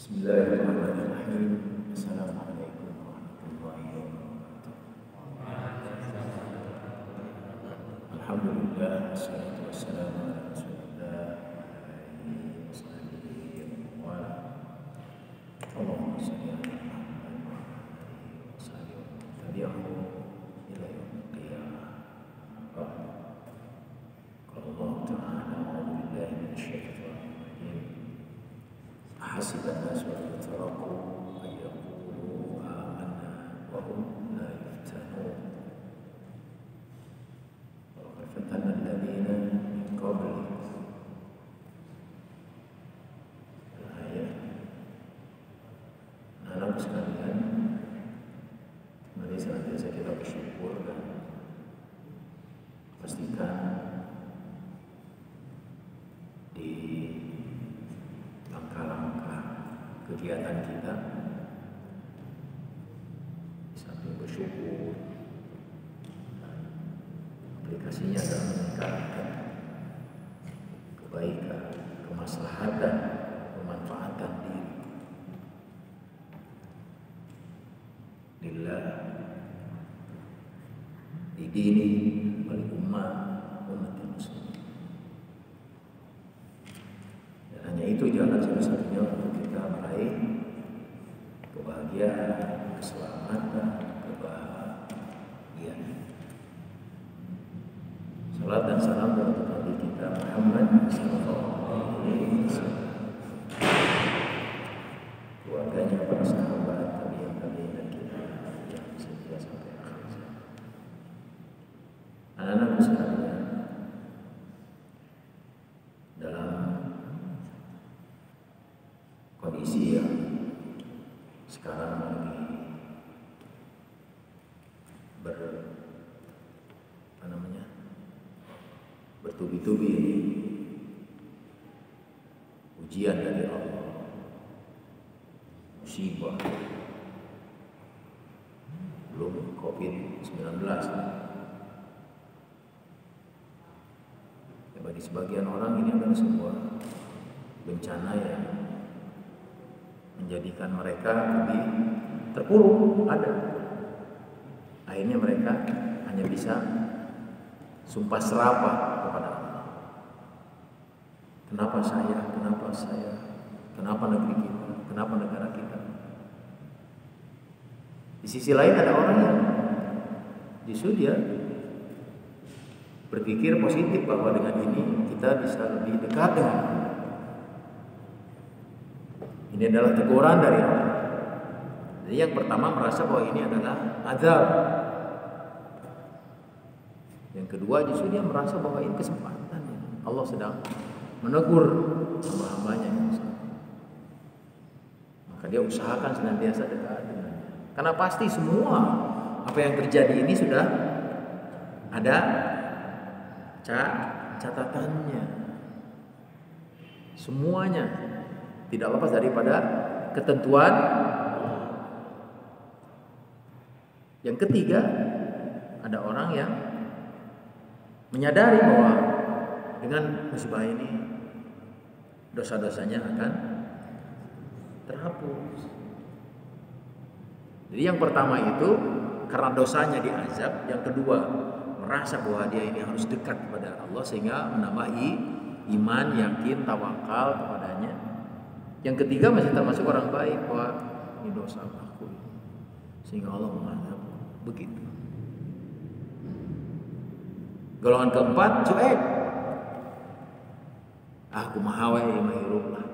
Bismillahirrahmanirrahim. Assalamualaikum warahmatullahi wabarakatuh. Alhamdulillah, wassalatu wassalamu ala Rasulillah alihi wasahbihi wa ala. Allahumma shalli ala Muhammad wa ala alihi wasahbihi wa tabi'ahu ila yaumil qiyamah. Qala Allah ta'ala, a'udzu billahi minasyaitonir rajim. Hasiban nasu an yutraku an yaqulu amanna wa hum la yuftanun. Wa qad fatanna alladziina min qablihim. Ayat. Anak sekalian, mari senantiasa kita bersyukur dan pastikan di langkah-langkah kegiatan kita, di samping bersyukur, aplikasinya adalah meningkatkan kebaikan, kemaslahatan, pemanfaatan diri lillah, di dini, wal umat muslim. Hanya itu jalan satu-satunya untuk kita meraih kebahagiaan, keselamatan, kebahagiaan. Salat dan salam untuk Nabi kita Muhammad sallallahu alaihi wasallam, keluarganya, para sahabat, tabi'in dan kita yang setia sampai akhir zaman. Anak-anakku sekalian, dalam kondisi yang sekarang lagi bertubi-tubi ini, ujian dari Allah, musibah, belum COVID-19. Ya, bagi sebagian orang ini adalah sebuah bencana yang menjadikan mereka lebih terpuruk. Akhirnya mereka hanya bisa sumpah serapah kepada Allah. Kenapa saya? Kenapa saya? Kenapa negeri kita? Kenapa negara kita? Di sisi lain ada orang yang justru dia berpikir positif bahwa dengan ini kita bisa lebih dekat dengan Allah. Ini adalah teguran dari Allah. Jadi yang pertama merasa bahwa ini adalah azab. Yang kedua justru dia merasa bahwa ini kesempatan ya. Allah sedang menegur hamba-hambanya yang salah. Maka dia usahakan senantiasa dekat dengannya. Karena pasti semua apa yang terjadi ini sudah ada catatannya. Semuanya tidak lepas daripada ketentuan. Yang ketiga, ada orang yang menyadari bahwa dengan musibah ini dosa-dosanya akan terhapus. Jadi yang pertama itu karena dosanya diazab, yang kedua merasa bahwa dia ini harus dekat kepada Allah sehingga menambahi iman, yakin, tawakal kepadanya. Yang ketiga masih termasuk orang baik, bahwa ini dosa aku sehingga Allah mengadab. Begitu. Golongan keempat, cuek. Aku mahawe mahirup lah.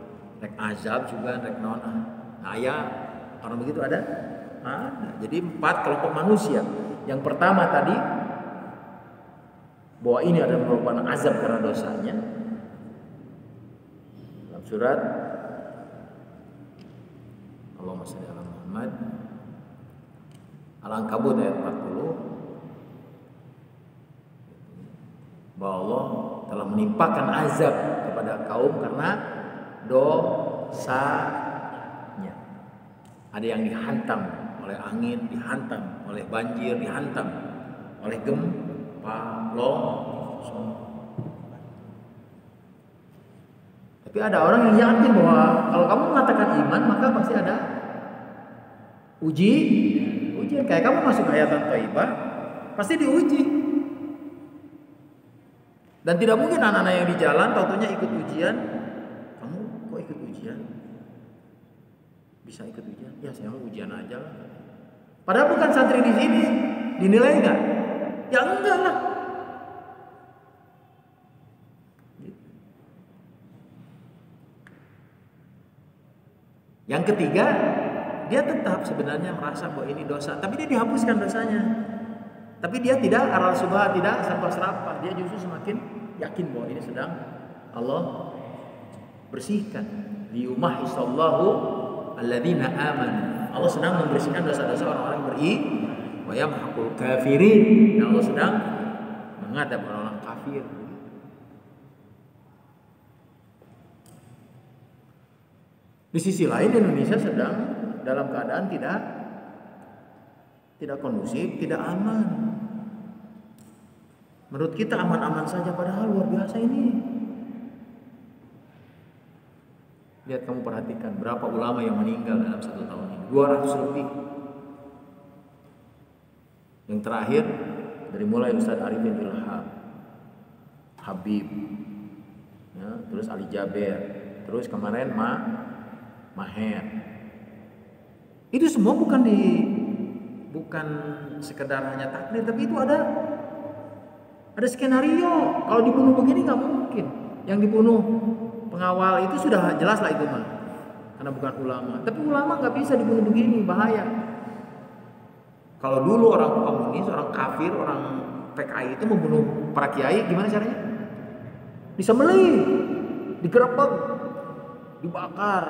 Rek azab juga, rek nona. Nah ya, orang begitu ada? Ada. Jadi 4 kelompok manusia. Yang pertama tadi, bahwa ini adalah merupakan azab karena dosanya. Dalam surat Allahumma shalli ala Muhammad Al-Ankabut ayat 40, bahwa Allah telah menimpakan azab kepada kaum karena dosanya. Ada yang dihantam oleh angin, dihantam oleh banjir, dihantam oleh gempa, longsor. Tapi ada orang yang yakin bahwa kalau kamu mengatakan iman maka pasti ada ujian. Kayak kamu masuk hayatan thayyibah pasti diuji. Dan tidak mungkin anak-anak yang di jalan taunya ikut ujian. Kamu kok ikut ujian? Bisa ikut ujian? Ya saya mau ujian aja lah. Padahal bukan santri di sini, dinilai enggak? Ya enggak lah. Yang ketiga, dia tetap sebenarnya merasa bahwa ini dosa, tapi dia dihapuskan dosanya. Tapi dia tidak aral subha, tidak serapah. Dia justru semakin yakin bahwa ini sedang Allah bersihkan. Liyumahi sallahu alladzina amanu. Allah sedang membersihkan dosa-dosa orang-orang yang beriman. Wa yamhaqul kafirin. Dan Allah sedang mengadab orang-orang kafir. Di sisi lain Indonesia sedang dalam keadaan tidak kondusif, tidak aman. Menurut kita aman-aman saja, padahal luar biasa ini. Lihat, kamu perhatikan berapa ulama yang meninggal dalam 1 tahun ini, 200 lebih. Yang terakhir dari mulai Ustaz Arifin Ilham, Habib, ya, terus Ali Jaber, terus kemarin Maher. Itu semua bukan sekedar hanya takdir, tapi itu ada skenario. Kalau dibunuh begini nggak mungkin. Yang dibunuh pengawal itu sudah jelas lah itu mah, karena bukan ulama. Tapi ulama nggak bisa dibunuh begini, bahaya. Kalau dulu orang komunis, orang kafir, orang PKI itu membunuh para kiai, gimana caranya? Disembelih, digerebek, dibakar,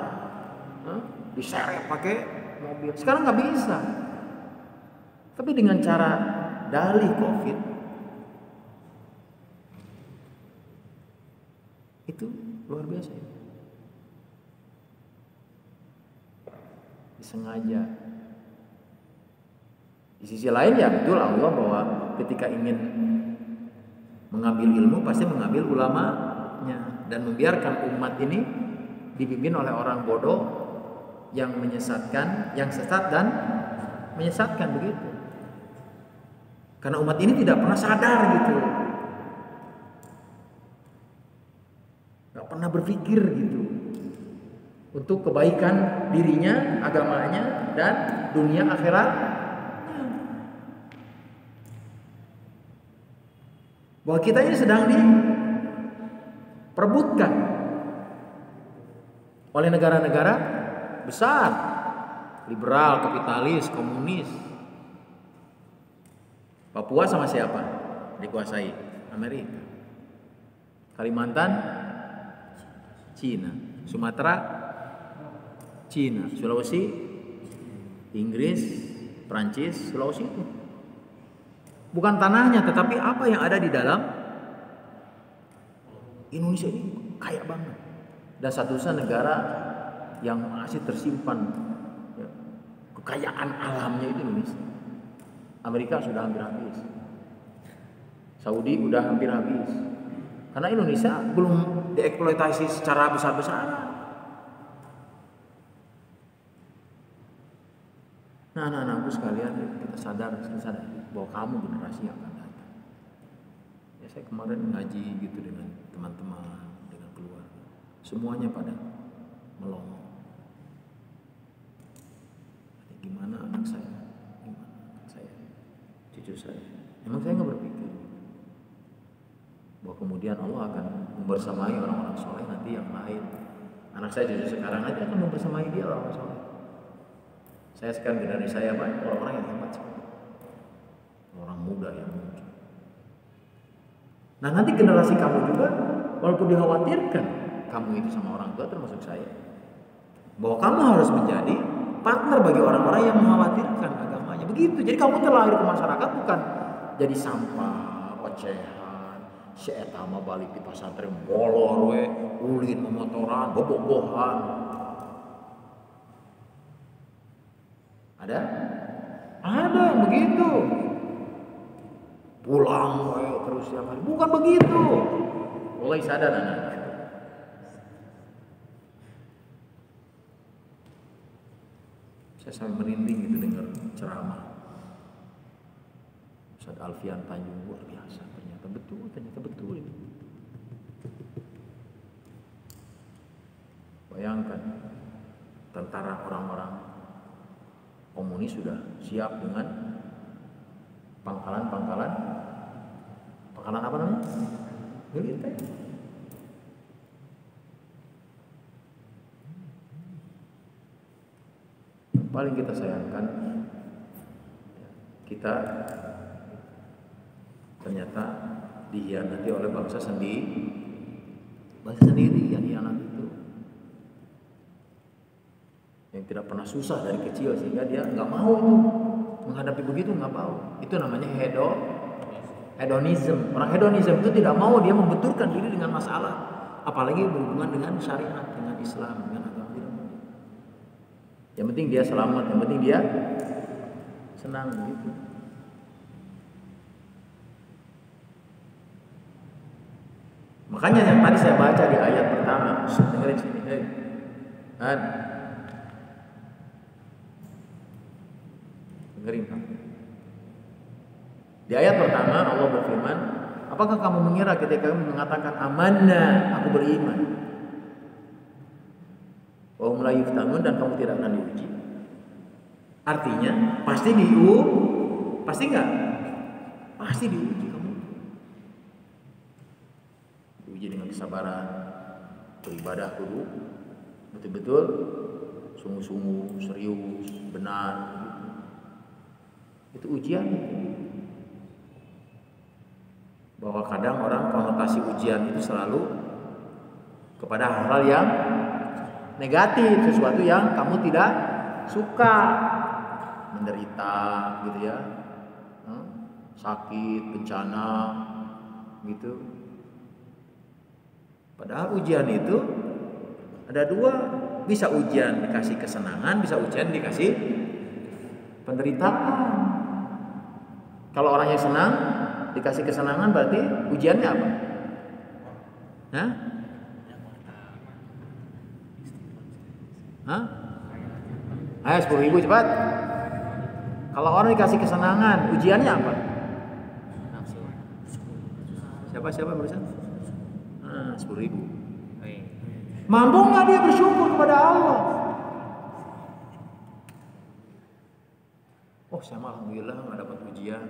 diseret pakai mobil. Sekarang nggak bisa. Tapi dengan cara dalih COVID itu luar biasa ya. Disengaja. Di sisi lain ya betul Allah bahwa ketika ingin mengambil ilmu pasti mengambil ulamanya dan membiarkan umat ini dipimpin oleh orang bodoh yang menyesatkan, yang sesat dan menyesatkan begitu. Karena umat ini tidak pernah sadar gitu. Gak pernah berpikir gitu untuk kebaikan dirinya, agamanya, dan dunia akhirat. Bahwa kita ini sedang diperebutkan oleh negara-negara besar, liberal, kapitalis, komunis. Papua sama siapa? Dikuasai Amerika. Kalimantan Cina, Sumatera Cina, Sulawesi Inggris, Prancis, Sulawesi itu. Bukan tanahnya, tetapi apa yang ada di dalam Indonesia ini kaya banget. Dan satu-satunya negara yang masih tersimpan ya, kekayaan alamnya itu Indonesia. Amerika sudah hampir habis, Saudi udah hampir habis, karena Indonesia belum dieksploitasi secara besar-besaran. Nah, anak-anakku sekalian, kita sadar bahwa kamu generasi yang akan datang. Ya, saya kemarin ngaji gitu dengan teman-teman, dengan keluarga, semuanya pada melongo. Gimana anak saya? Cucu saya. Memang saya nggak berpikir bahwa kemudian Allah akan membersamai orang-orang soleh nanti yang lain. Anak saya cucu sekarang aja akan membersamai dia orang-orang soleh. Saya sekarang generasi saya banyak orang-orang yang hebat sekali, orang muda yang muncul. Nah nanti generasi kamu juga, walaupun dikhawatirkan kamu itu sama orang tua termasuk saya, bahwa kamu harus menjadi partner bagi orang-orang yang mengkhawatirkan agamanya. Begitu. Jadi kamu terlahir ke masyarakat bukan jadi sampah, ocehan, si eta mah balik di pesantren molor we, ulin memotoran, bobogohan. Ada yang begitu. Pulang we terus tiap hari. Bukan begitu. Mulai sadar anak. Saya sampai merinding gitu dengar ceramah Ustaz Alfian Tanjung, luar biasa, ternyata betul ini. Bayangkan tentara orang-orang komunis sudah siap dengan pangkalan apa namanya? Militer. Yang paling kita sayangkan, kita ternyata dihianati oleh bangsa sendiri yang hianat itu, yang tidak pernah susah dari kecil sehingga dia nggak mau itu menghadapi begitu, nggak mau. Itu namanya hedonism. Orang hedonism itu tidak mau dia membenturkan diri dengan masalah, apalagi berhubungan dengan syariat, dengan Islam, dengan agama. Yang penting dia selamat, yang penting dia senang gitu. Makanya yang tadi saya baca di ayat pertama, dengerin sini, dengerin Pak. Di ayat pertama Allah berfirman, apakah kamu mengira ketika kamu mengatakan amanna, aku beriman, wa hum la yuftanun, dan kamu tidak akan diuji. Artinya pasti pasti enggak? Pasti diuji kamu. Diuji dengan kesabaran, beribadah dulu betul-betul sungguh-sungguh, serius, benar gitu. Itu ujian. Bahwa kadang orang konotasi ujian itu selalu kepada hal-hal yang negatif, sesuatu yang kamu tidak suka, menderita gitu ya, sakit, bencana gitu. Padahal ujian itu ada dua, bisa ujian dikasih kesenangan, bisa ujian dikasih penderitaan. Kalau orang yang senang dikasih kesenangan berarti ujiannya apa? Hah? Ayo 10.000 cepat. Kalau orang dikasih kesenangan, ujiannya apa? Siapa barusan? 10.000. Mampu nggak dia bersyukur kepada Allah? Oh, saya alhamdulillah nggak dapat ujian.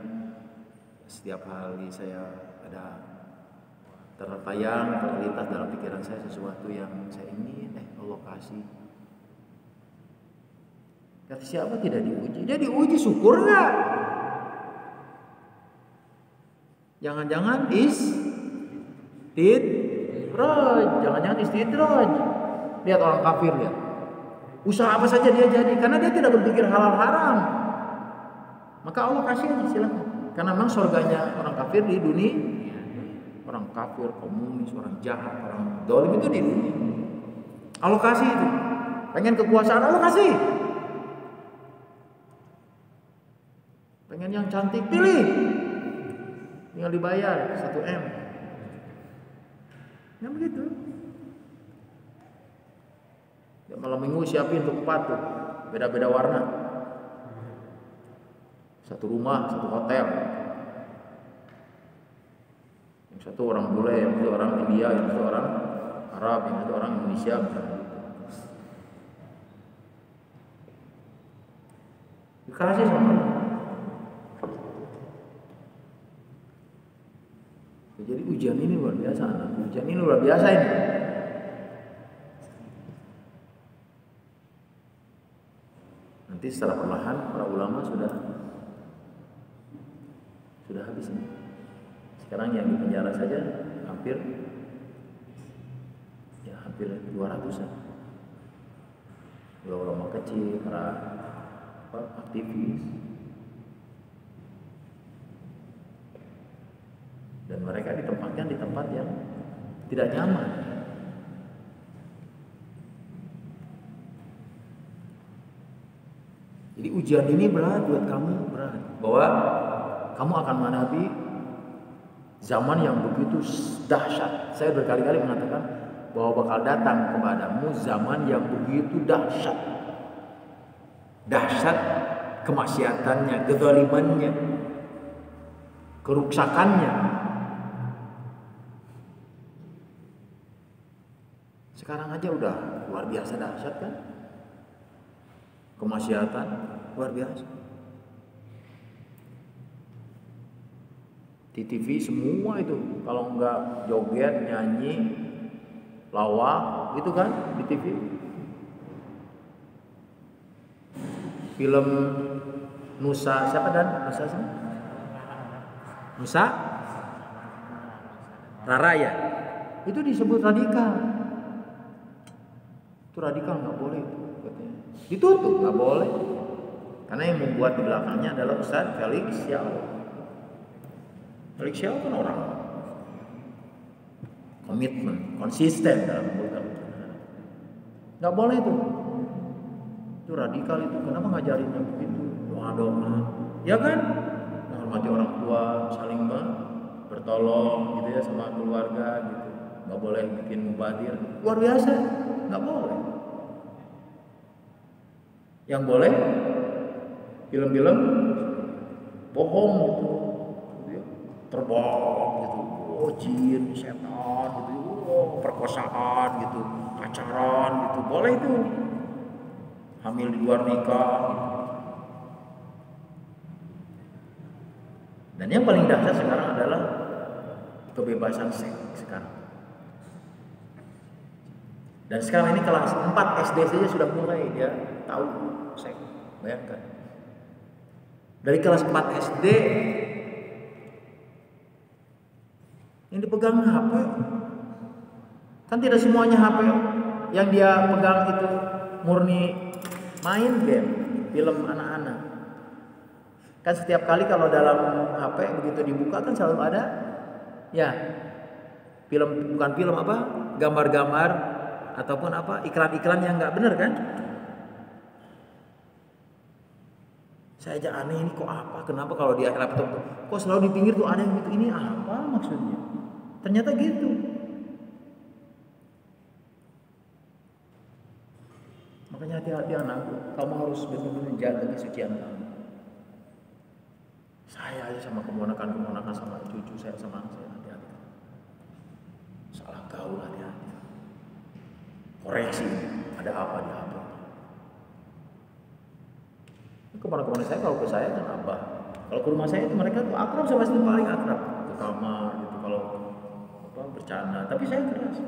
Setiap hari saya ada terlintas dalam pikiran saya sesuatu yang saya ingin, Allah kasih. Kata siapa tidak diuji? Dia diuji, syukur nggak? Jangan-jangan jangan-jangan istidraj. Lihat orang kafir ya. Usaha apa saja dia jadi karena dia tidak berpikir halal haram. Maka Allah kasih aja, silakan. Karena memang surganya orang kafir di dunia. Orang kafir, komunis, orang jahat, orang dolim itu di dunia. Allah kasih itu. Pengen kekuasaan, Allah kasih. Pengen yang cantik, pilih. Tinggal dibayar 1 M. Ya begitu. Ya, malam minggu siapin untuk 4 tuh. Beda-beda warna. Satu rumah, satu hotel. Yang satu orang bule, yang satu orang India, yang satu orang Arab, yang satu orang Indonesia misalnya. Dikasih sama Allah. Jadi ujian ini luar biasa, ujian ini luar biasa ini. Nanti setelah perlahan para ulama sudah habis ini. Sekarang yang di penjara saja hampir 200-an. Ulama kecil, para aktivis. Dan mereka ditempatkan di tempat yang tidak nyaman. Jadi ujian ini berat buat kamu, berat. Bahwa kamu akan menghadapi zaman yang begitu dahsyat. Saya berkali-kali mengatakan bahwa bakal datang kepadamu zaman yang begitu dahsyat. dahsyat kemaksiatannya, kezalimannya, keruksakannya. Sekarang aja udah luar biasa dahsyat kan? Kemaksiatan luar biasa. Di TV semua itu, kalau enggak joget, nyanyi, lawak, gitu kan di TV. Film Nusa, siapa dan Nusa sih? Nusa Rara ya, itu disebut radikal. Itu radikal, nggak boleh itu katanya. Ditutup, nggak boleh. Karena yang membuat di belakangnya adalah Ustaz Felix Xiao. Felix Xiao kan orang komitmen, konsisten dalam program. Nggak boleh itu. Itu radikal itu. Kenapa ngajarinnya begitu? Doa-doa, ya kan? Menghormati orang tua, saling bertolong gitu ya sama keluarga gitu. Nggak boleh bikin mubazir. Luar biasa, nggak boleh. Yang boleh film-film bohong gitu, terbang gitu, oh jin, setan gitu, oh perkosaan gitu, pacaran gitu, boleh itu. Hamil di luar nikah gitu. Dan yang paling dahsyat sekarang adalah kebebasan seks sekarang. Dan sekarang ini kelas 4 SD saja sudah mulai dia tahu seks. Bayangkan. Dari kelas 4 SD yang dipegang HP. Kan tidak semuanya HP yang dia pegang itu murni main game, film anak-anak. Kan setiap kali kalau dalam HP begitu dibuka kan selalu ada ya film, bukan film apa, gambar-gambar ataupun apa iklan-iklan yang nggak benar kan. Saya aja aneh, ini kok apa, kenapa kalau di laptop tuh kok selalu di pinggir tuh ada yang gitu, ini apa maksudnya. Ternyata gitu. Makanya hati-hati anakku, kamu harus benar-benar menjaga kesucian kamu. Saya aja sama keponakan sama cucu saya, sama anak saya, hati-hati. Salah gaul, hati-hati. Koreksi, ada apa di apa. Keponakan saya kalau ke saya kan abah. Kalau ke rumah saya itu mereka tuh akrab, sama istri paling akrab. Ke kamar gitu kalau apa bercanda. Tapi saya keras.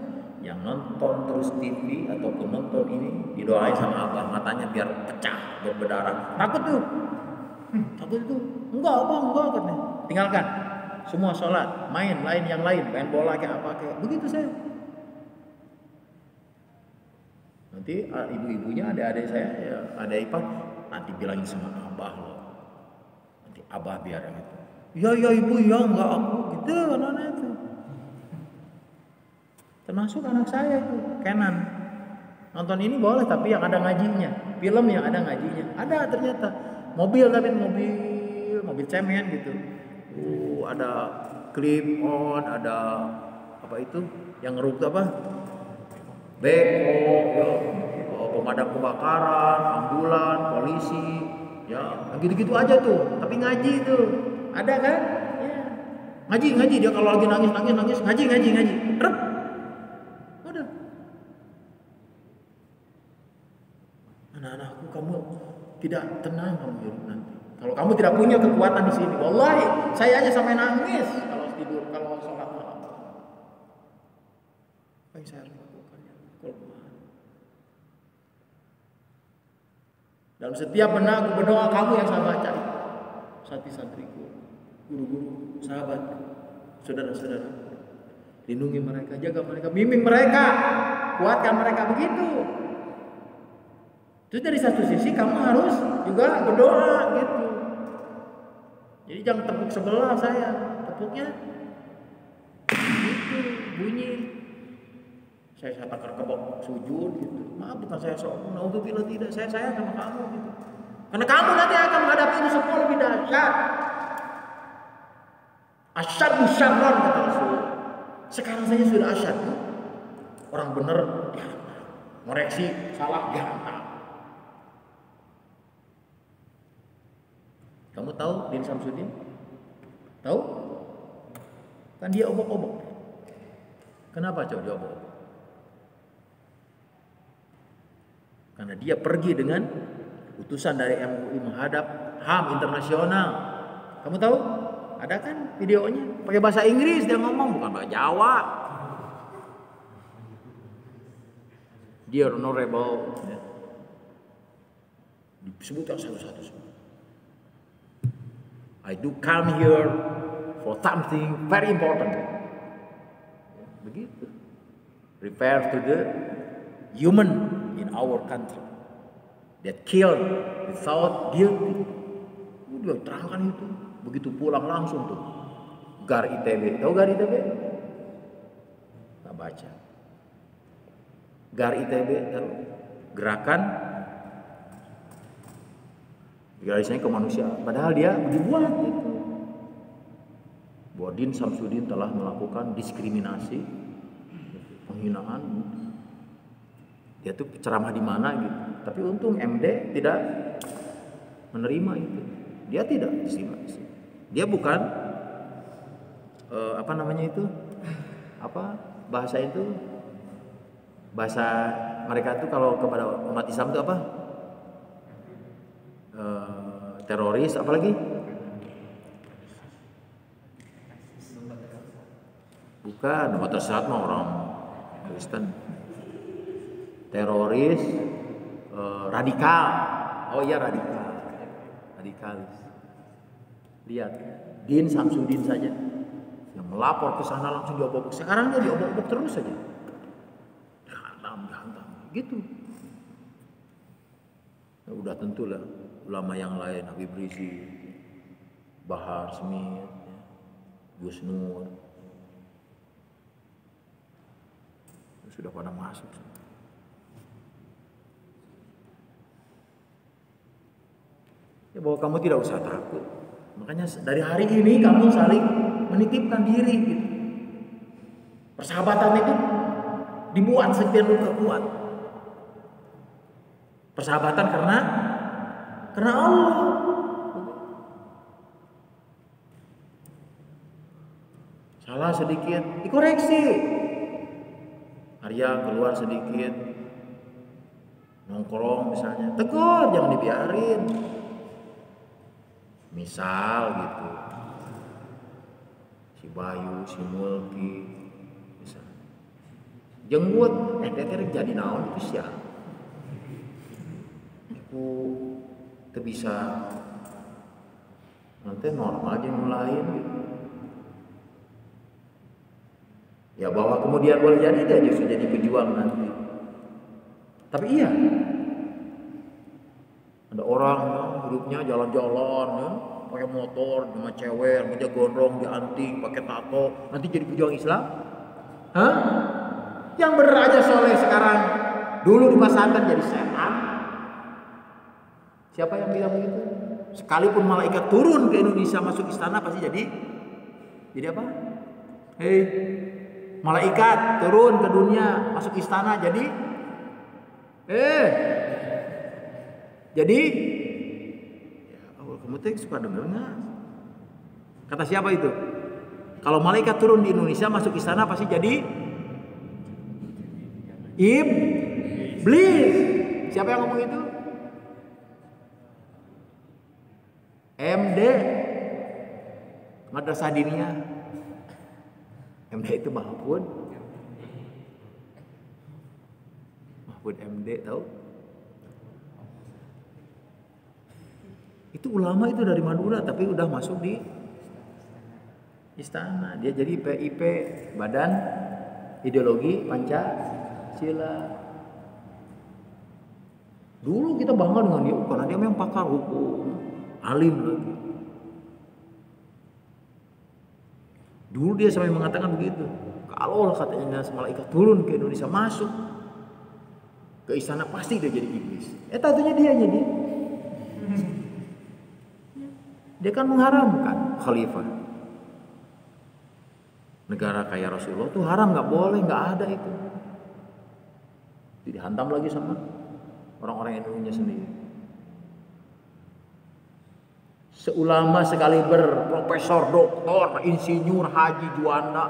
Yang nonton terus TV ataupun nonton ini didoain sama abah, matanya biar pecah, biar berdarah. Takut tuh. Takut itu. Enggak katanya. Tinggalkan. Semua sholat, main yang lain, main bola kayak apa kayak begitu saya. Nanti ibu-ibunya, adik-adik saya, ya, ada ipar, nanti bilangin sama abah loh. Nanti abah biar gitu. Ya ibu ya enggak aku gitu anak-anak itu. Termasuk anak saya itu, Kenan. Nonton ini boleh tapi yang ada ngajinya, film yang ada ngajinya. Ada ternyata. Mobil tapi mobil cemen gitu. Ada clip on, ada apa itu yang ngeruk apa? Beko, ya, pemadam kebakaran, ambulan, polisi, ya gitu-gitu aja tuh. Tapi ngaji tuh, ada kan? Ya. Ngaji dia kalau lagi nangis, ngaji. Rep. Udah. Anak-anakku, kamu tidak tenang kamu hidup nanti. Kalau kamu tidak punya kekuatan di sini, wallahi saya aja sampai nangis kalau tidur, kalau sholat malam. Apa yang saya harus lakukan ya? Dalam setiap benak berdoa kamu yang saya baca, santri-santriku, guru-guru, sahabat, saudara-saudara, lindungi mereka, jaga mereka, bimbing mereka, kuatkan mereka begitu. Terus dari satu sisi kamu harus juga berdoa gitu. Jadi jangan tepuk sebelah saya, tepuknya gitu bunyi. Saya takar kebok sujud gitu. Maaf bukan saya sombong, naudzubillah tidak, saya sayang sama kamu gitu. Karena kamu nanti akan menghadapi itu semua lebih dahsyat. Asyaddu syarran kata Rasul. Sekarang saja sudah asyad. Orang benar dihantam, ngoreksi salah dihantam. Kamu tahu Din Samsudin? Tahu? Kan dia obok-obok. Kenapa coba dia obok-obok? Karena dia pergi dengan utusan dari MUI menghadap HAM internasional. Kamu tahu? Ada kan videonya? Pakai bahasa Inggris dia ngomong, bukan bahasa Jawa. Dear Honorable, ya. Disebutkan satu-satu semua. I do come here for something very important. Begitu. Refer to the human in our country that killed without guilty. Udah terangkan itu. Begitu pulang langsung tuh GAR ITB. Tahu GAR ITB? Tak baca. GAR ITB tahu? Gerakan Garisnya kemanusiaan. Padahal dia dibuat itu. Bahwa Din Samsudin telah melakukan diskriminasi, penghinaan. Dia tuh ceramah di mana gitu. Tapi untung MD tidak menerima itu. Dia tidak diskriminasi. Dia bukan apa namanya itu? Apa bahasa itu? Bahasa mereka itu kalau kepada umat Islam itu apa? Teroris, apalagi? Bukan, umat tersesat mah orang Kristen. Teroris, radikal. Oh iya radikal, radikalis. Lihat, Din Samsudin saja yang melapor ke sana langsung diobok-obok. Sekarang dia diobok-obok terus saja. Dihantam, gitu. Ya, udah tentulah ulama yang lain, Habib Rizik, Bahar Smith, Gus Nur, sudah pada masuk. Ya bahwa kamu tidak usah takut. Makanya dari hari ini kamu saling menitipkan diri gitu. Persahabatan itu dibuat sekian kuat. Persahabatan karena Allah. Salah sedikit dikoreksi. Arya keluar sedikit nongkrong misalnya, tegur, jangan dibiarin. Misal gitu, si Bayu, si Mulki, misalnya jenggut, dia jadi naon itu siapa? Aku bisa nanti normal aja mulai gitu. Ya bahwa kemudian boleh jadi dia justru jadi pejuang nanti. Tapi iya, ada orang hidupnya jalan-jalan ya, pakai motor sama cewek, rambutnya gondrong, dianting, pakai tato, nanti jadi pejuang Islam? Hah? Yang bener aja soleh sekarang, dulu di pesantren jadi setan. Siapa yang bilang begitu? Sekalipun malaikat turun ke Indonesia masuk istana pasti jadi apa? Hei, malaikat turun ke dunia masuk istana jadi ya Allah, kamu teh suka denger nggak? Kata siapa itu? Kalau malaikat turun di Indonesia masuk istana pasti jadi iblis. Siapa yang ngomong itu? MD Madrasah Diniyah. MD itu Mahfud MD, tahu? Itu ulama itu dari Madura tapi udah masuk di istana. Dia jadi PIP, Badan Ideologi Pancasila. Dulu kita bangga dengan dia karena dia memang pakar hukum, alim lagi. Dulu dia sampai mengatakan begitu. Kalau katanya malaikat turun ke Indonesia masuk ke istana pasti dia jadi iblis. Tentunya dia jadi. Dia kan mengharamkan khalifah. Negara kayak Rasulullah tuh haram, nggak boleh, nggak ada itu. Dihantam lagi sama orang-orang Indonesia sendiri. seulama sekaliber, profesor, doktor, insinyur, haji, juanda.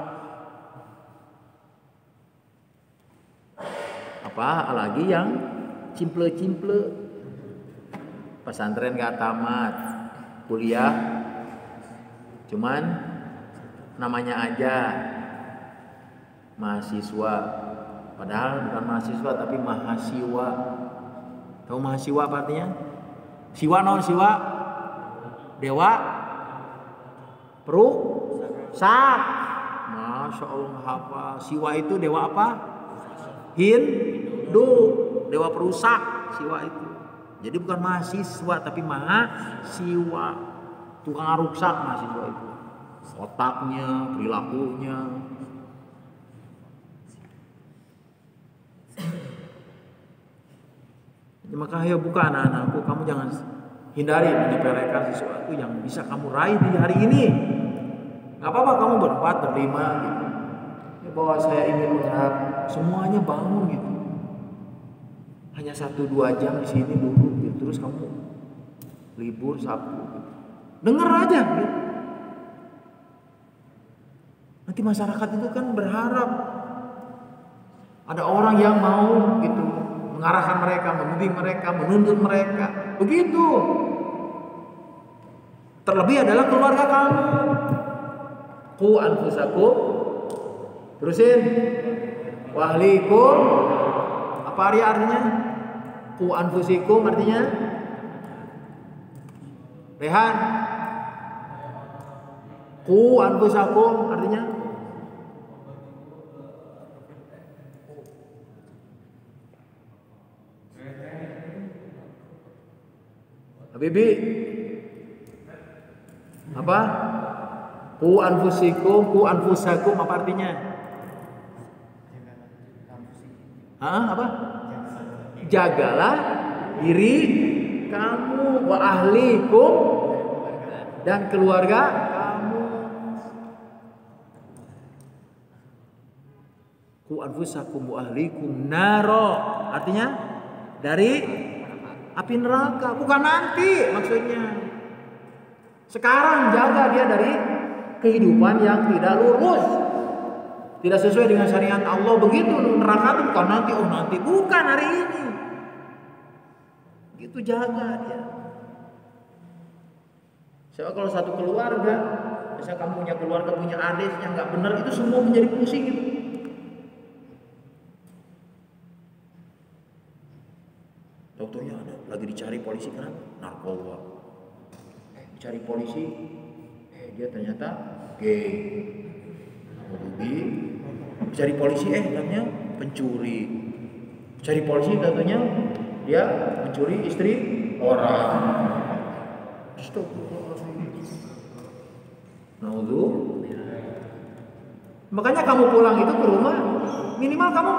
Apalagi yang cimple-cimple, pesantren gak tamat, kuliah cuman namanya aja mahasiswa, padahal bukan mahasiswa tapi mahasiwa. Tahu mahasiwa apa artinya? Siwa non siwa, dewa, peruk, sak. Masya Allah hafal. Siwa itu dewa apa? Hindu, dewa perusak. Siwa itu. Jadi bukan mahasiswa tapi mahasiwa. Tukang rusak mahasiswa itu. Otaknya, perilakunya. Maka ayo buka anak-anakku, kamu jangan hindari menyepelekan sesuatu yang bisa kamu raih di hari ini. Gak apa-apa kamu berempat, berlima gitu. Ya, bahwa saya ingin melihat semuanya bangun gitu. Hanya 1-2 jam di sini duduk gitu. Terus kamu libur Sabtu gitu. Dengar aja gitu. Nanti masyarakat itu kan berharap ada orang yang mau gitu mengarahkan mereka, membimbing mereka, menuntun mereka. Begitu. Terlebih adalah keluarga kamu. Qu anfusakum. Terusin. Wa ahlikum. Apa artinya? Qu anfusikum artinya? Rehan. Qu anfusakum artinya? Habibi, apa? Ku anfusikum, ku anfusakum apa artinya? Apa? Jagalah diri kamu, wa ahlikum, dan keluarga kamu. Ku anfusakum wa ahlikum naro, artinya dari api neraka, bukan nanti maksudnya. Sekarang jaga dia dari kehidupan yang tidak lurus, tidak sesuai dengan syariat Allah. Begitu neraka itu bukan nanti, oh nanti, bukan hari ini. Gitu jaga dia. Soalnya kalau satu keluarga, misalnya kamu punya keluarga, punya adik yang nggak benar, itu semua menjadi pusing gitu. Dokternya ada, lagi dicari polisi kan, narkoba. Dicari polisi, dia ternyata gay. Dicari polisi, ternyata pencuri. Cari polisi, katanya dia mencuri istri orang. Makanya kamu pulang itu ke rumah, minimal kamu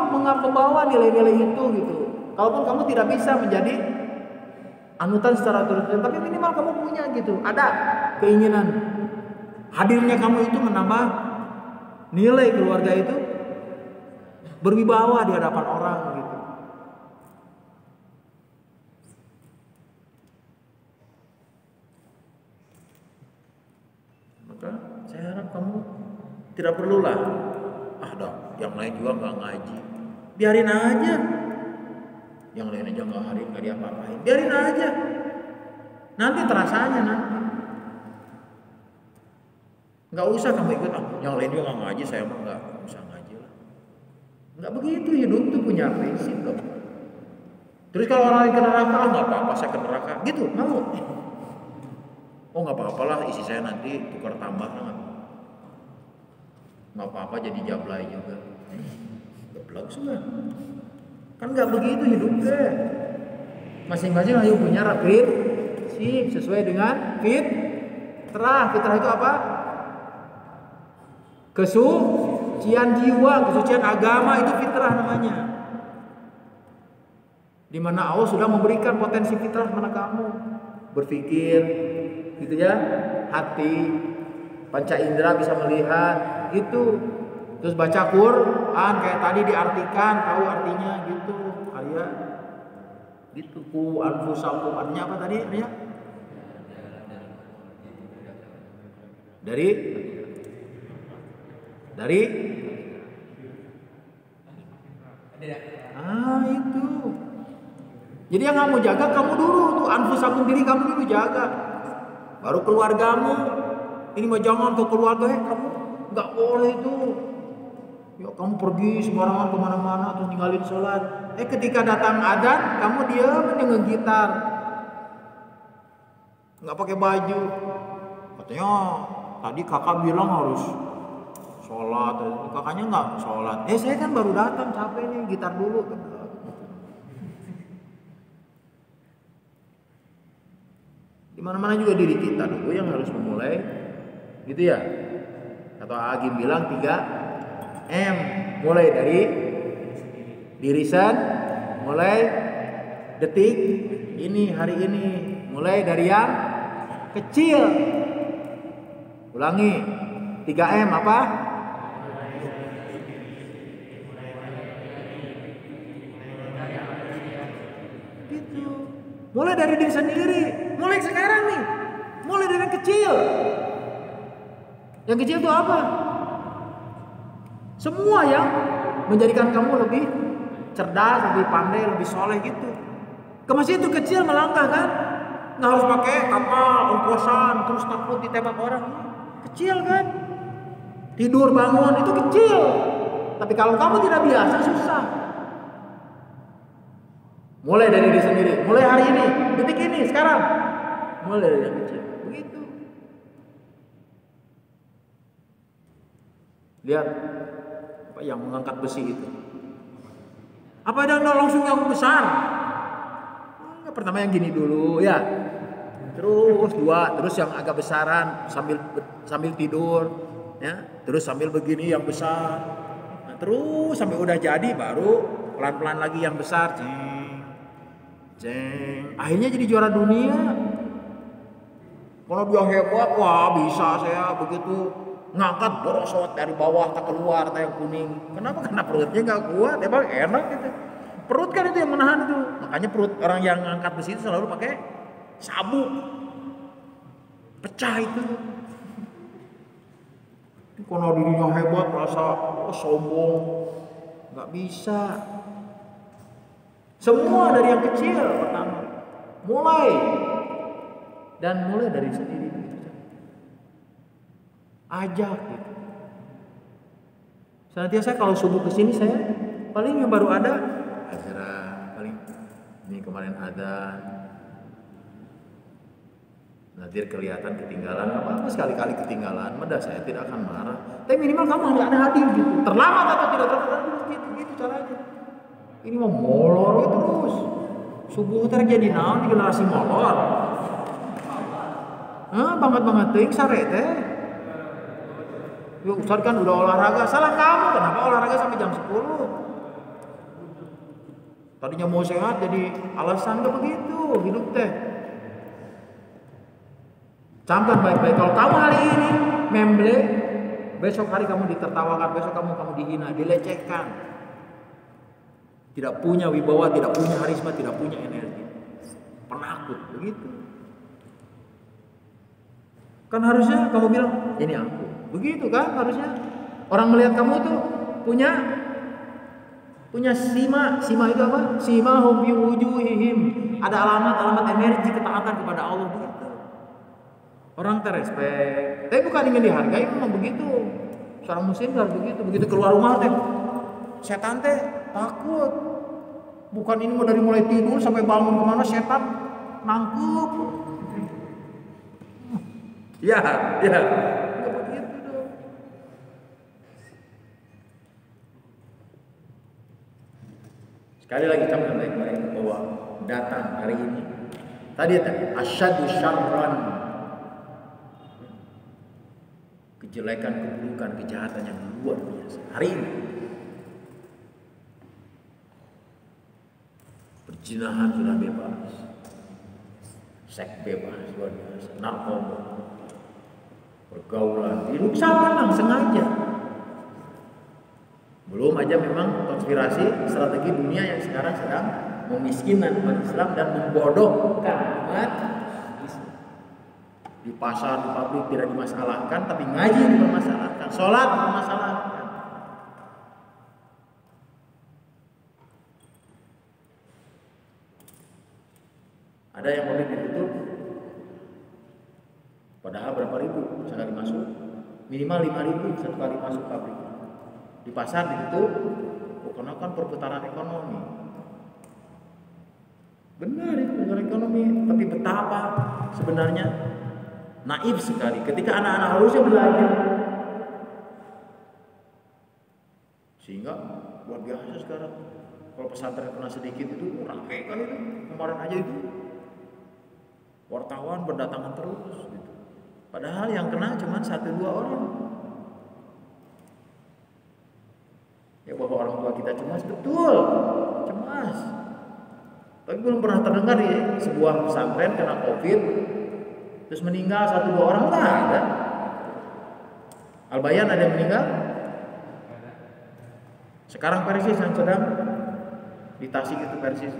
membawa nilai-nilai itu gitu. Kalaupun kamu tidak bisa menjadi anutan secara terus, tapi minimal kamu punya gitu. Ada keinginan. Hadirnya kamu itu menambah nilai keluarga itu berwibawa di hadapan orang gitu. Maka saya harap kamu tidak perlulah yang lain juga nggak ngaji, biarin aja. Yang lain aja nggak hari nggak diapa-apain, biarin aja. Nanti terasanya nanti. Nggak usah kamu ikut. Yang lain juga nggak ngaji, saya mah nggak usah ngaji lah. Nggak begitu, hidup tuh punya prinsip dong. Terus kalau orang lain ke neraka, nggak apa-apa saya ke neraka, gitu mau? Oh nggak apa-apa lah, isi saya nanti tukar tambah lah. Nggak apa-apa jadi jablay juga. Geblek semua. Kan nggak begitu hidupnya. Masing-masing ayo punya prinsip sesuai dengan fitrah. Fitrah itu apa? Kesucian jiwa, kesucian agama, itu fitrah namanya. Di mana Allah sudah memberikan potensi fitrah kepada kamu. Berpikir, gitu ya, hati, panca indera bisa melihat, itu. Terus baca Quran kayak tadi diartikan, tahu artinya gitu. Kayak gitu. Ku anfusakum artinya apa tadi? Artinya Dari itu. Jadi yang kamu jaga kamu dulu tuh, anfusakum, diri kamu dulu jaga. Baru keluargamu. Ini mah jangan ke keluarga, kamu nggak boleh itu. Ya kamu pergi sembarangan kemana-mana terus ninggalin sholat. Ketika datang adzan kamu diam dengan gitar, nggak pakai baju. Katanya tadi kakak bilang harus sholat, kakaknya nggak sholat. Saya kan baru datang, capek nih, gitar dulu. Di mana-mana juga diri kita dulu yang harus memulai, gitu ya. Atau Agim bilang 3M, mulai dari diri sendiri, mulai detik ini, hari ini, mulai dari yang kecil. Ulangi, 3M apa? Gitu. Mulai dari diri sendiri, mulai sekarang nih, mulai dari yang kecil. Yang kecil itu apa? Semua yang menjadikan kamu lebih cerdas, lebih pandai, lebih soleh gitu. Ke masjid itu kecil melangkah kan? Nggak harus pakai kapal, ongkosan, terus takut ditembak orang. Kecil kan? Tidur bangun itu kecil. Tapi kalau kamu tidak biasa susah. Mulai dari diri sendiri, mulai hari ini, detik ini, sekarang. Mulai dari yang kecil. Begitu. Lihat apa yang mengangkat besi itu. Apa ada langsung yang besar? Pertama yang gini dulu ya. Terus 2, terus yang agak besaran sambil tidur ya. Terus sambil begini yang besar. Nah, terus sampai udah jadi baru pelan-pelan lagi yang besar. Ceng. Akhirnya jadi juara dunia. Kalau dia hebat, wah bisa saya begitu ngangkat borosot dari bawah tak keluar tak yang kuning. Kenapa? Karena perutnya nggak kuat, emang enak gitu. Perut kan itu yang menahan itu. Makanya perut orang yang ngangkat besi itu selalu pakai sabuk. Pecah itu. Kalau dirinya hebat, rasa sombong, nggak bisa. Semua dari yang kecil pertama. Mulai dari sendiri gitu. Ajak gitu. Senantiasa kalau subuh kesini saya paling yang baru ada azra, paling ini kemarin ada Nadir kelihatan ketinggalan, apa sekali-kali ketinggalan, mudah saya tidak akan marah. Tapi minimal kamu harus ada hadir gitu. Terlambat atau tidak terlambat gitu caranya. Ini mau molor terus. Subuh terjadi naon di generasi molor. Banget teuing sare teh. Yuk, Ustaz kan udah olahraga, salah kamu. Kenapa olahraga sampai jam 10? Tadinya mau sehat jadi alasan gak begitu hidup teh. Camkan baik-baik. Kalau kamu hari ini memble, besok hari kamu ditertawakan, besok kamu dihina, dilecehkan. Tidak punya wibawa, tidak punya harisma, tidak punya energi. Penakut begitu. Kan harusnya kamu bilang, ini aku. Begitu kan harusnya. Orang melihat kamu tuh punya sima itu apa? Sima hum fi wujuhihim. Ada alamat energi ketaatan kepada Allah begitu. Orang terrespek. Tapi bukan ingin dihargai, memang begitu. Seorang muslim harus begitu. Begitu keluar rumah teh, setan teh takut. Bukan ini mau dari mulai tidur sampai bangun kemana setan nangkep. Ya. Enggak begitu dong. Sekali lagi camkan baik-baik bahwa datang hari ini. Tadi asyadu syarran. Kejelekan, keburukan, kejahatan yang luar biasa. Hari ini perzinahan sudah bebas, seks bebas luar biasa, narkoba, pergaulan, diruksa memang sengaja. Belum aja memang konspirasi strategi dunia yang sekarang sedang memiskinkan umat Islam dan membodohkan umat Islam. Di pasar, di pabrik tidak dimasalahkan, tapi ngaji dipermasalahkan, sholat dipermasalahkan. Ada yang pabrik ditutup, padahal berapa ribu sekali masuk? Minimal 5.000 satu kali masuk pabrik. Di pasar ditutup, karena kan perputaran ekonomi. Benar itu perputaran ekonomi, tapi betapa sebenarnya naif sekali ketika anak-anak harusnya belajar. Sehingga luar biasa sekarang. Kalau pesantren kena sedikit itu ramai kan itu. Kemarin aja itu wartawan berdatangan terus gitu. Padahal yang kena cuma 1-2 orang. Ya bahwa orang tua kita cemas, betul, cemas. Tapi belum pernah terdengar ya sebuah pesantren kena COVID terus meninggal 1-2 orang, nggak ada. Al-Bayan ada yang meninggal. Sekarang Persis yang sedang di Tasik itu Persis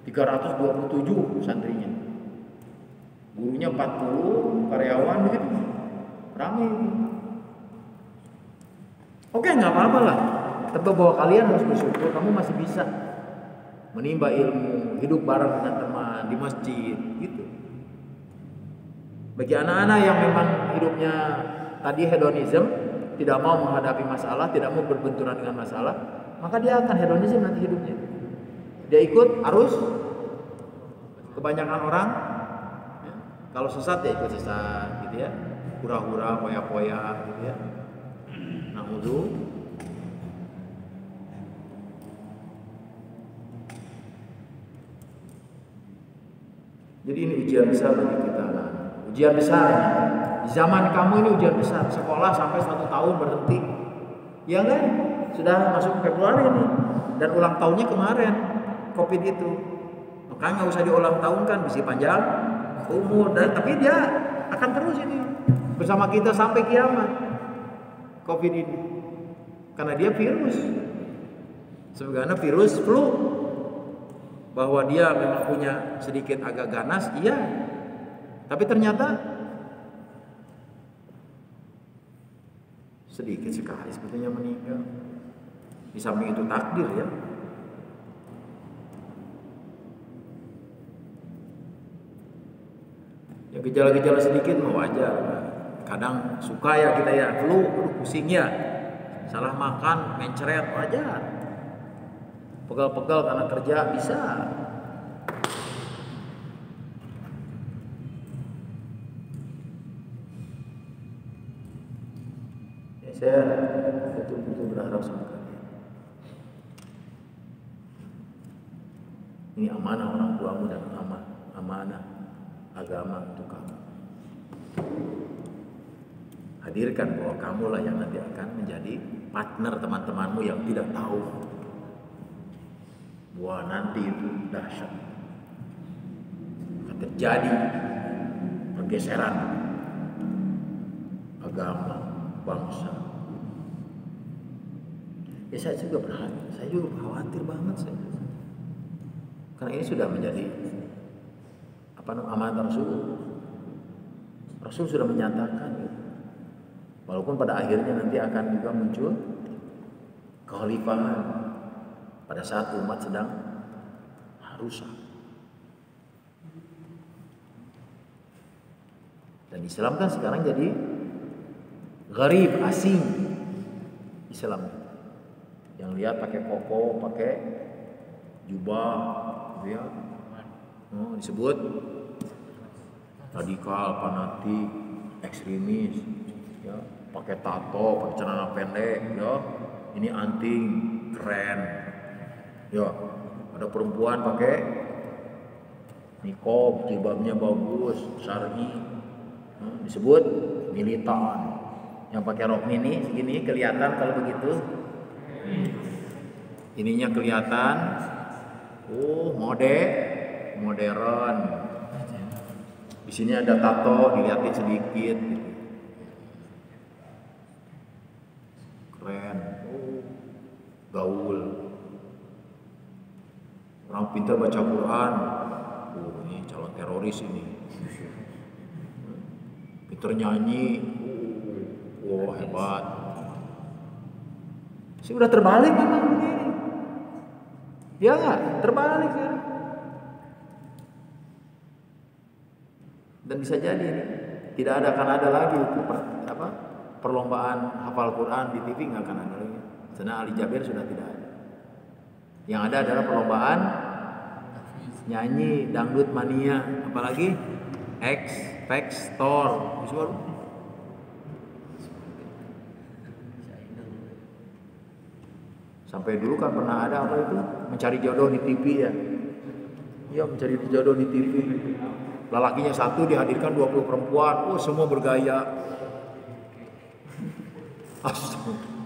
327 santrinya, gurunya 40, karyawan begitu, ramai. Oke, nggak apa-apa lah. Tetap bahwa kalian harus bersyukur, kamu masih bisa menimba ilmu, hidup bareng dengan teman di masjid, gitu. Bagi anak-anak yang memang hidupnya tadi hedonism, tidak mau menghadapi masalah, tidak mau berbenturan dengan masalah, maka dia akan hedonism nanti hidupnya. Dia ikut arus kebanyakan orang. Ya. Kalau sesat ya ikut sesat, gitu ya. Hura-hura, poya-poya, gitu ya. Na'udzu. Jadi ini ujian besar bagi kita, ujian besar. Di zaman kamu ini ujian besar. Sekolah sampai 1 tahun berhenti, ya kan? Sudah masuk Februari ini, dan ulang tahunnya kemarin COVID itu. Makanya nggak usah diulang tahun kan, bisa panjang umur, dan tapi dia akan terus ini bersama kita sampai kiamat. COVID ini, karena dia virus, sebenarnya virus flu. Bahwa dia memang punya sedikit agak ganas, iya. Tapi ternyata sedikit sekali sebetulnya meninggal. Di samping itu takdir ya. Ya gejala-gejala sedikit mah wajar. Kadang suka ya kita ya, flu, pusing ya. Salah makan, mencret, wajar. Pegal-pegal karena kerja bisa. Ya, saya betul-betul berharap sama kalian. Ini amanah orang tuamu dan amanah agama untuk kamu. Hadirkan bahwa kamulah yang nanti akan menjadi partner teman-temanmu yang tidak tahu. Wah, nanti itu dahsyat. Akan terjadi pergeseran agama, bangsa. Ya saya juga khawatir banget saya. Karena ini sudah menjadi amanat Rasul. Rasul sudah menyatakan, walaupun pada akhirnya nanti akan juga muncul kekhalifahan. Pada saat umat sedang rusak. Dan Islam kan sekarang jadi gharib, asing Islam. Yang lihat pakai koko, pakai jubah, gitu ya. Disebut radikal, fanatik, ekstremis, ya. Pakai tato, pakai celana pendek, ya. Ini anting, keren. Ya, ada perempuan pakai nikob, jilbabnya bagus, syar'i, disebut militan. Yang pakai rok mini segini kelihatan kalau begitu, ininya kelihatan, modern. Di sini ada tato, dilihatin sedikit, gitu. Keren, gaul. Orang pintar baca Quran, ini calon teroris ini. pinter nyanyi, wah hebat. Sudah terbalik memang begini. Ya nggak, terbalik ya. Dan bisa jadi tidak akan ada lagi perlombaan hafal Quran di TV, nggak akan ada lagi. Karena Ali Jaber sudah tidak ada. Yang ada adalah perlombaan nyanyi dangdut mania, apalagi X Factor. Sampai dulu kan pernah ada apa itu mencari jodoh di TV ya. Iya, mencari jodoh di TV. Lelakinya satu dihadirkan 20 perempuan, semua bergaya.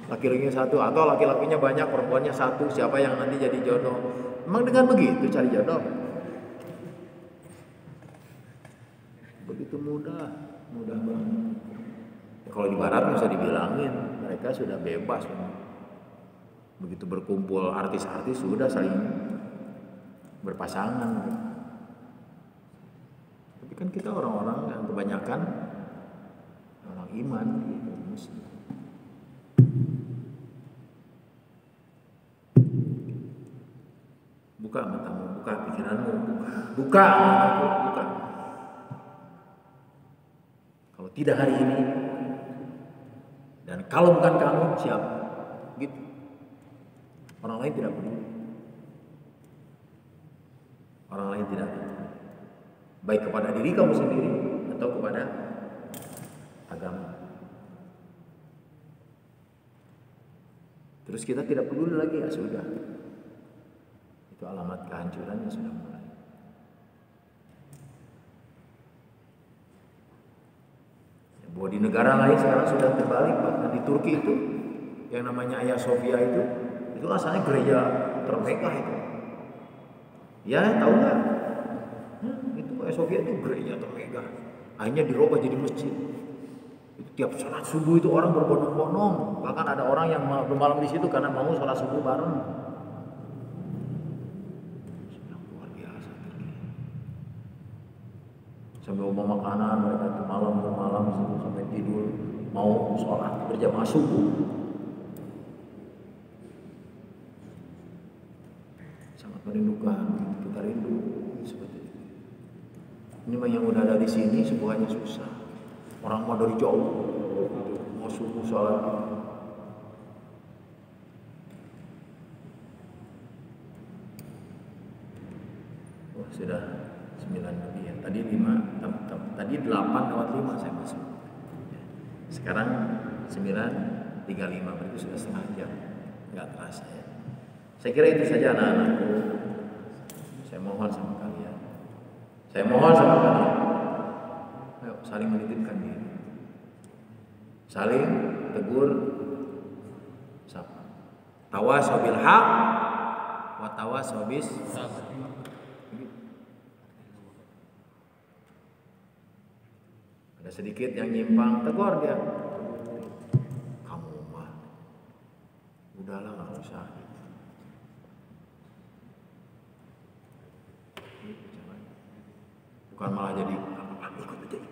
Laki-lakinya satu atau laki-lakinya banyak, perempuannya satu, siapa yang nanti jadi jodoh? Emang dengan begitu cari jodoh? Begitu mudah banget. Kalau di barat bisa dibilangin mereka sudah bebas. Begitu berkumpul artis-artis sudah saling berpasangan. Tapi kan kita orang-orang yang kebanyakan orang iman gitu, muslim. Buka matamu, buka pikiranmu, buka. Kalau tidak hari ini, dan kalau bukan kamu siapa? Gitu. Orang lain tidak peduli. Orang lain tidak peduli. Baik kepada diri kamu sendiri atau kepada agama. Terus kita tidak peduli lagi, ya sudah. Itu alamat kehancuran yang sudah mulai. Ya, bahwa di negara lain sekarang sudah terbalik, bahkan di Turki itu yang namanya Hagia Sophia itu asalnya gereja termegah itu. Ya, tahu nggak? Itu Hagia Sophia itu gereja termegah. Akhirnya dirubah jadi masjid. Itu tiap sholat subuh itu orang berbondong-bondong. Bahkan ada orang yang bermalam di situ karena mau sholat subuh bareng. Luar biasa. Sampai bawa makanan mereka itu malam sampai tidur mau sholat berjamaah subuh. Merindukan, kita rindu seperti itu. Ini mah yang udah ada di sini semuanya susah. Orang mau dari jauh, mau subuh sholat. Wah, sudah 9 lebih ya. Tadi 5, tadi 8:05 saya masuk. Sekarang 9:35, berarti sudah setengah jam. Nggak terasa ya. Saya kira itu saja anak-anakku. Saya mohon sama kalian. Ayo saling menitipkan diri. Saling tegur sapa. Tawasau bil haq wa tawasau bis sabr. Ada sedikit yang nyimpang, tegur dia. Kamu mah udahlah, enggak usah. Bukan malah jadi ikut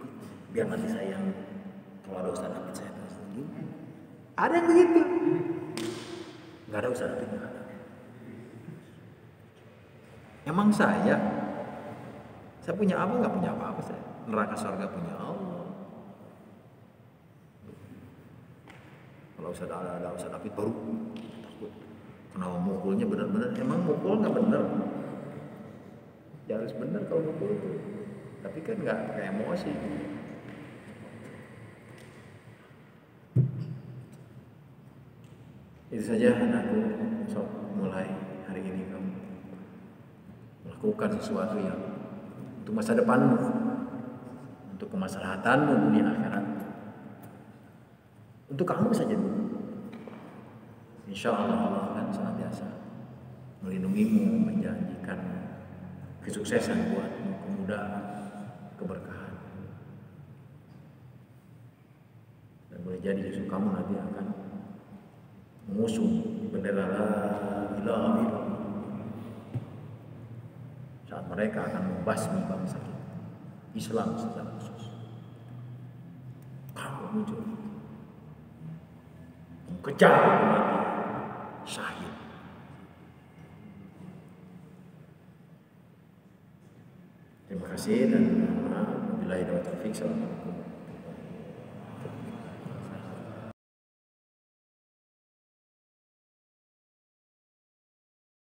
biar nanti saya yang kalau ada Ustaz David saya terus ada yang begitu. Nggak ada Ustaz David, nggak ada. Emang saya punya apa? Nggak punya apa-apa saya. Neraka surga punya Allah. Kalau ada Ustaz David baru takut. Kenapa mukulnya benar-benar? Emang mukul nggak benar? Ya harus benar kalau mukul itu. Tapi kan nggak pakai emosi. Itu saja anakku. Mulai hari ini kamu melakukan sesuatu yang untuk masa depanmu, untuk kemaslahatanmu dunia akhirat, untuk kamu saja dulu. Insya Allah akan senantiasa melindungimu, menjanjikan kesuksesan buatmu, kemudahan, keberkahan. Dan boleh jadi justru kamu nanti akan mengusung bendera la ilaha illallah saat mereka akan membasmi bangsa kita Islam secara khusus. kamu muncul. Kejar mati, syahid. Terima kasih dan mohon maaf. Wabillahi taufiq. Assalamualaikum.